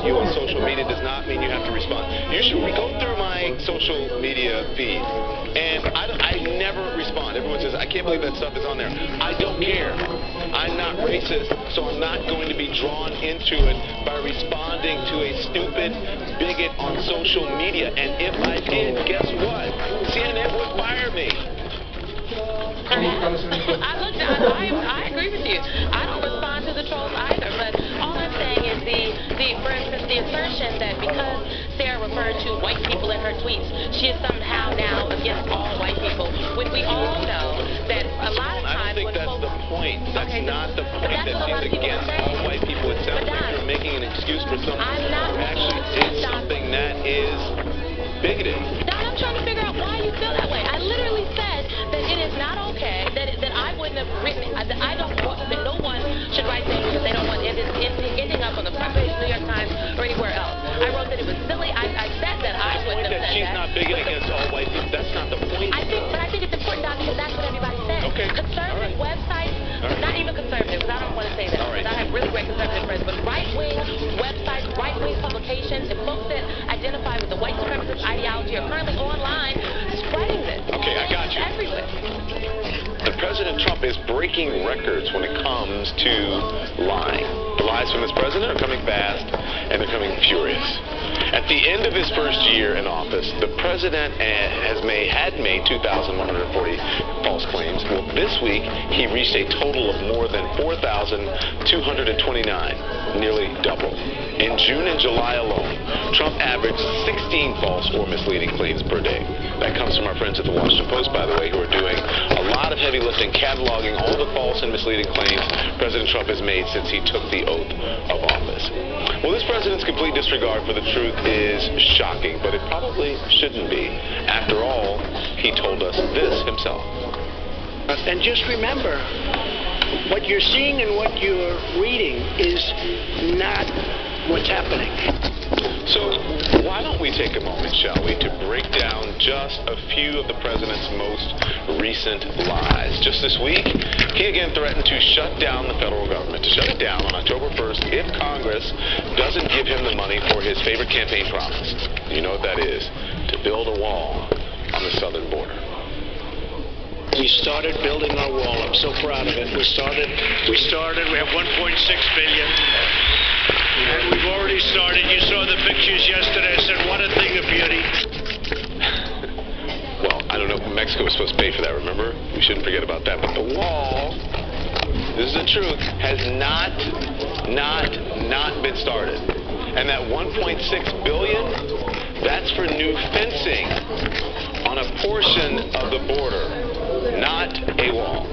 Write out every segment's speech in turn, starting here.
you on social media does not mean you have to respond. You should go through my social media feed, and I never respond. Everyone says, I can't believe that stuff is on there. I don't care. I'm not racist, so I'm not going to be drawn into it by responding to a stupid bigot on social media. And if I did, guess what? CNN would fire me. I agree with you. I don't respond to the trolls either, but all I'm saying is for instance, the assertion that because Sarah referred to white people in her tweets, she is somehow now against all white people, when we all know that a lot of times... I don't think that's the point. That's not the point, that she's against all white people. It sounds like you're making an excuse for someone who actually did something that is bigoted. Don, I'm trying to figure out why you feel that way. I literally said that it is not okay, that I wouldn't have written, that I don't want, that no one should write things that they don't want ending up on the front page of the New York Times or anywhere else. I wrote that it was silly. I said that I wouldn't have said that. She's not bigoted against all white people. That's not the point. I think it's important, Don, because that's what everybody says. Okay. Conservative websites, not even conservative, because I don't want to say that, because I have really great conservative friends, but right-wing websites, right-wing publications, and folks that identify with the white supremacist ideology are currently online spreading this. Okay, I got you. Everywhere. And President Trump is breaking records when it comes to lying. The lies from this president are coming fast, and they're coming furious. At the end of his first year in office, the president had made 2,140 false claims. Well, this week, he reached a total of more than 4,229, nearly double. In June and July alone, Trump averaged 16 false or misleading claims per day. That comes from our friends at the Washington Post, by the way, who are doing a lot of heavy lifting, cataloging all the false and misleading claims President Trump has made since he took the oath of office. Well, this president's complete disregard for the truth is shocking, but it probably shouldn't be. After all, he told us this himself. And just remember, what you're seeing and what you're reading is not what's happening. So why don't we take a moment, shall we, to break down just a few of the president's most recent lies. Just this week, he again threatened to shut down the federal government, to shut it down on October 1st if Congress doesn't give him the money for his favorite campaign promise. You know what that is? To build a wall on the southern border. We started building our wall. I'm so proud of it. We started. We have 1.6 billion. And we've already started. You saw the pictures yesterday. I said, what a thing of beauty. Well, I don't know if Mexico was supposed to pay for that, remember? We shouldn't forget about that. But the wall, this is the truth, has not been started. And that 1.6 billion, that's for new fencing on a portion of the border, not a wall.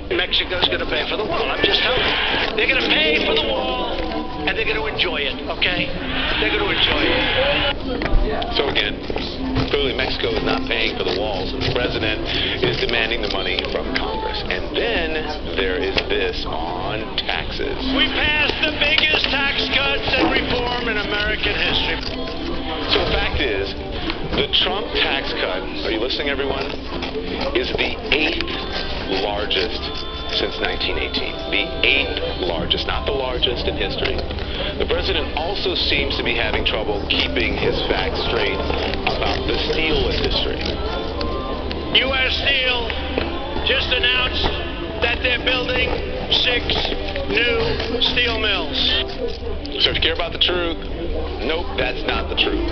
Mexico's going to pay for the wall. I'm just telling you. They're going to pay for the wall, and they're going to enjoy it, okay? They're going to enjoy it. So again, clearly Mexico is not paying for the walls, and the president is demanding the money from Congress. And then there is this on taxes. We passed the biggest tax cuts and reform in American history. So the fact is, the Trump tax cut, are you listening, everyone, is the 8th largest since 1918. The 8th largest, not the largest in history. The president also seems to be having trouble keeping his facts straight about the steel industry. U.S. Steel just announced that they're building 6 new steel mills. So if you care about the truth, nope, that's not the truth.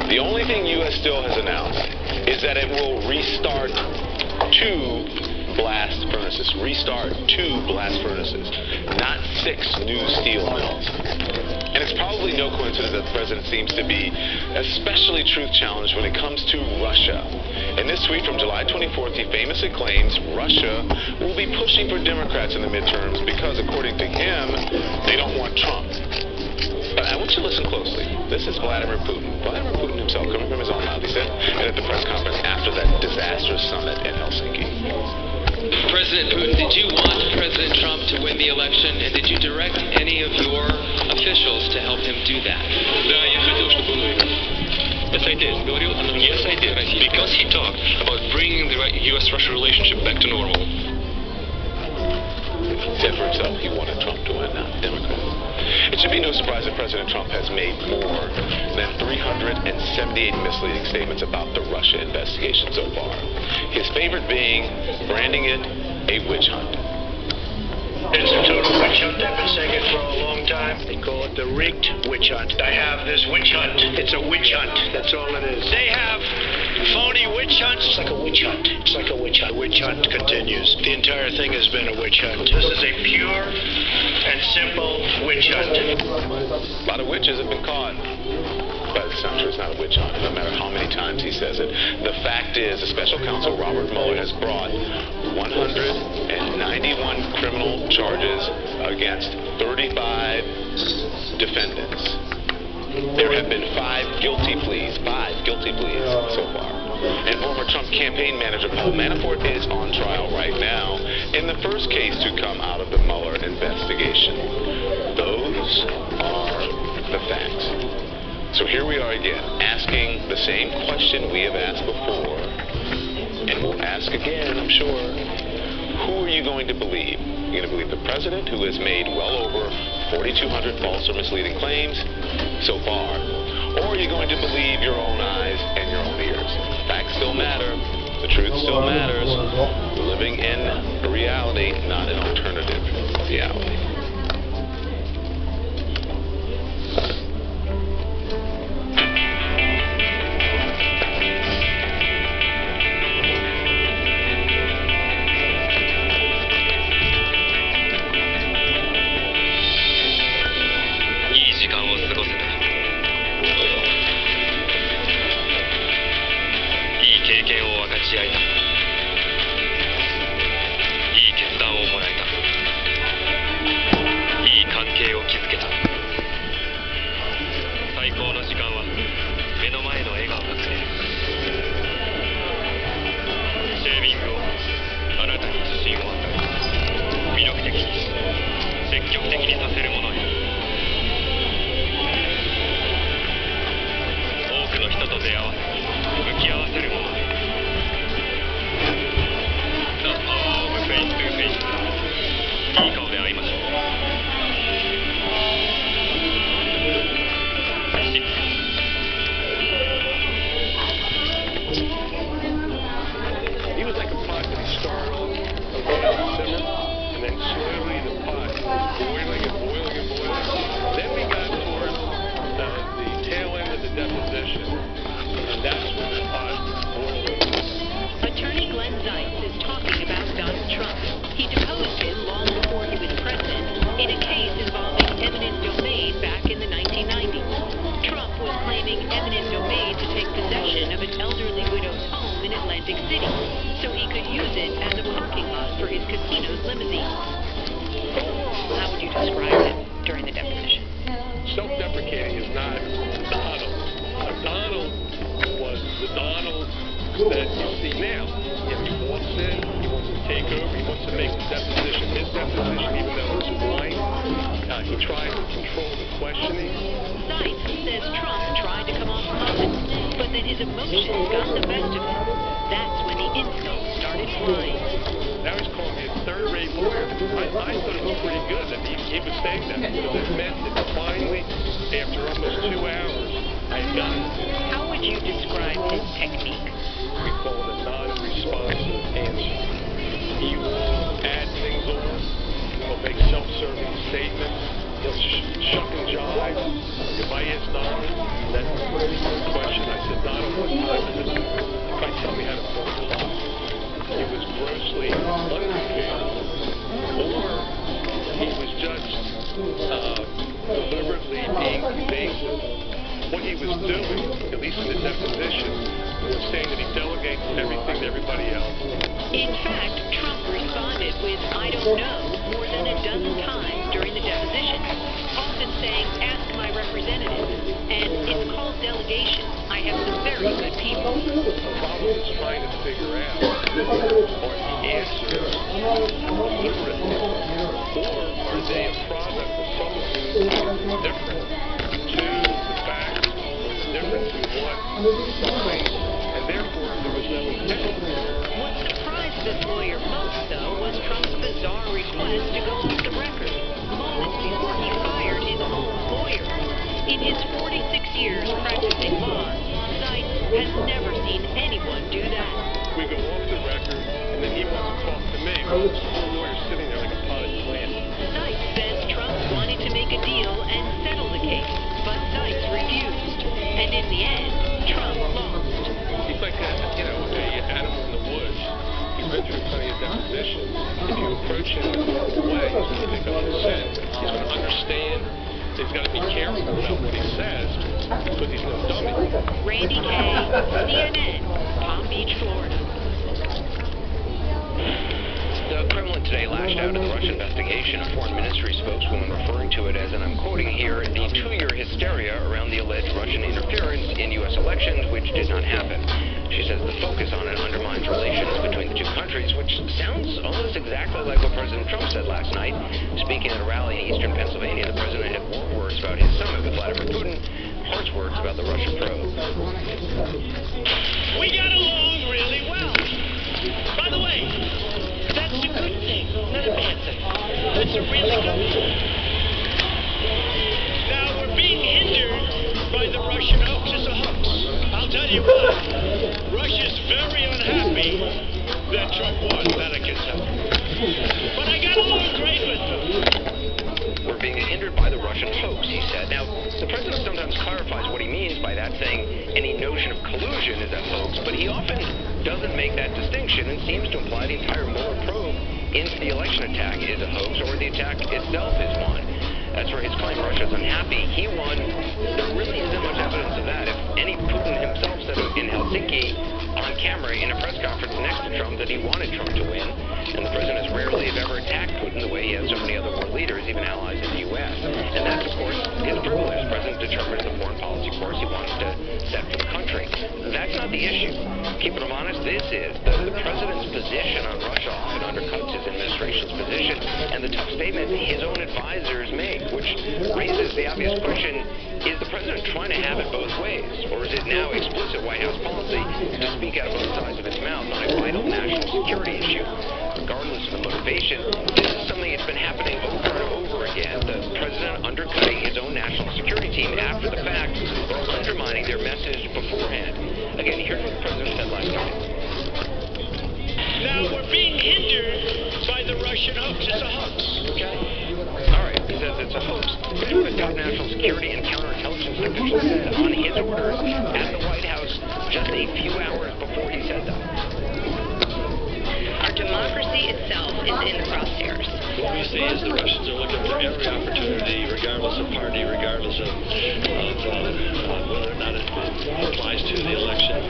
The only thing U.S. Steel has announced is that it will restart 2 blast furnaces. Restart 2 blast furnaces, not 6 new steel mills. And it's probably no coincidence that the president seems to be especially truth-challenged when it comes to Russia. In this tweet from July 24th, he famously claims Russia will be pushing for Democrats in the midterms because, according to him, they don't want Trump. But I want you to listen closely. This is Vladimir Putin. Vladimir Putin himself, coming from his own mouth, he said, and at the press conference after that disastrous summit in Helsinki. President Putin, did you want President Trump to win the election, and did you direct any of your officials to help him do that? Да, я хотел, чтобы он выиграл. Yes, I did. Yes, I did. Because he talked about bringing the U.S.-Russia relationship back to normal. He said for himself he wanted Trump to win, not Democrats. It should be no surprise that President Trump has made more than 378 misleading statements about the Russia investigation so far. His favorite being branding it a witch hunt. It's a total witch hunt. I've been saying it for a long time. They call it the rigged witch hunt. I have this witch hunt. It's a witch hunt. That's all it is. They have phony witch hunts. It's like a witch hunt. It's like a witch hunt. The witch hunt continues. The entire thing has been a witch hunt. This is a pure and simple witch hunt. A lot of witches have been caught. But it's not true. It's not a witch hunt, no matter how many times he says it. The fact is, the special counsel Robert Mueller has brought 191 criminal charges against 35 defendants. There have been 5 guilty pleas so far. And former Trump campaign manager Paul Manafort is on trial right now in the first case to come out of the Mueller investigation. Those are the facts. So here we are again, asking the same question we have asked before, and we'll ask again, I'm sure. Who are you going to believe? You're going to believe the president, who has made well over 4,200 false or misleading claims so far, or are you going to believe your own eyes and your own ears? Facts still matter. The truth still matters. We're living in a reality, not an alternative reality. Trump's bizarre request to go off the record moments before he fired his own In his 46 years practicing law, Seitz has never seen anyone do that. We go off the record, and then he wants to talk to me. Well, the lawyer's sitting there like a potted plant. Seitz says Trump wanted to make a deal and settle the case, but Seitz refused. And in the end, Trump lost. He's like an animal in the woods. He's been through plenty of depositions. If you approach him in the wrong way, he's going to pick up the scent. He's going to understand. He's got to be careful about what he says because he's no dummy. Randy Kay, CNN, Palm Beach, Florida. The Kremlin today lashed out at the Russian investigation. A foreign ministry spokeswoman referring to it as, and I'm quoting here, the two-year hysteria around the alleged Russian interference in U.S. elections, which did not happen. She says the focus on it undermines relations between the two countries, which sounds almost exactly like what President Trump said last night. Speaking at a rally in eastern Pennsylvania, the president had warm words about his summit with Vladimir Putin, harsh words about the Russia probe. We got along really well. By the way, that's a good thing, not a bad thing. It's a really good thing. Now, we're being hindered by the Russian hoax. It's a hoax. I'll tell you why. Russia's very unhappy that Trump won. That I can tell. But I got along great with them. We're being hindered by the Russian hoax, he said. Now, the president sometimes clarifies what he means by that, saying any notion of collusion is a hoax, but he often doesn't make that distinction and seems to imply the entire Mueller probe into the election attack is a hoax, or the attack itself is one. As for his claim Russia's unhappy, he won. There really isn't much evidence of that. If any, Putin himself said in Helsinki on camera in a press conference next to Trump that he wanted Trump to win, and the president has rarely, if ever, attacked Putin the way he has so many other world leaders, even allies in the U.S. And that's, of course, his privilege. The president determines the foreign policy course he wants to set for the country. That's not the issue. Keeping him honest, this is. The president's position on Russia often undercuts his administration's position and the tough statements his own advisors make, which raises the obvious question, is the president trying to have it both ways? Or is it now explicit White House policy to speak out of both sides of its mouth on a vital national security issue? Regardless of the motivation, this is something that's been happening over and over again. The president undercutting his own national security team after the fact, or undermining their message beforehand. Again, here's what the president said last night. Now, we're being hindered by the Russian hoax. It's a hoax. Okay. All right. He says it's a hoax. Here's what the top national security and counterintelligence official said on his orders at the White House just a few hours before he said that. Our democracy itself is in the crosshairs. What we see is the Russians are looking for every opportunity, regardless of party, regardless of whether or not it applies to the election,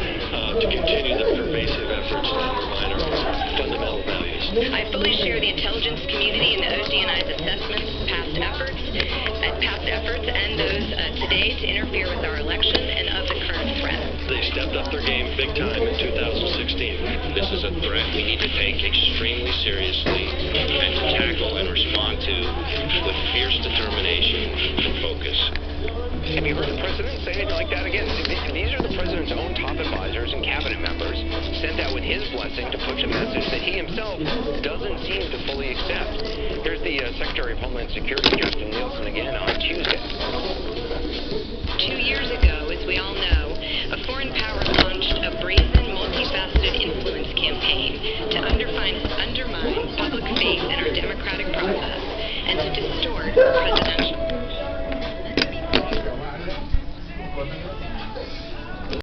to continue the pervasive efforts that undermine our fundamental values. I fully share the intelligence community and the ODNI's assessments, past efforts, and those today to interfere with our election and of the current threat. They stepped up their game big time in 2016. This is a threat we need to take extremely seriously and to tackle and respond to with fierce determination and focus. Have you heard the president say anything like that again? These are the president's own top advisors and cabinet members sent out with his blessing to push a message that he himself doesn't seem to fully accept. Here's the Secretary of Homeland Security, Justin Nielsen, again on Tuesday. 2 years ago, as we all know, a foreign power launched a brazen, multifaceted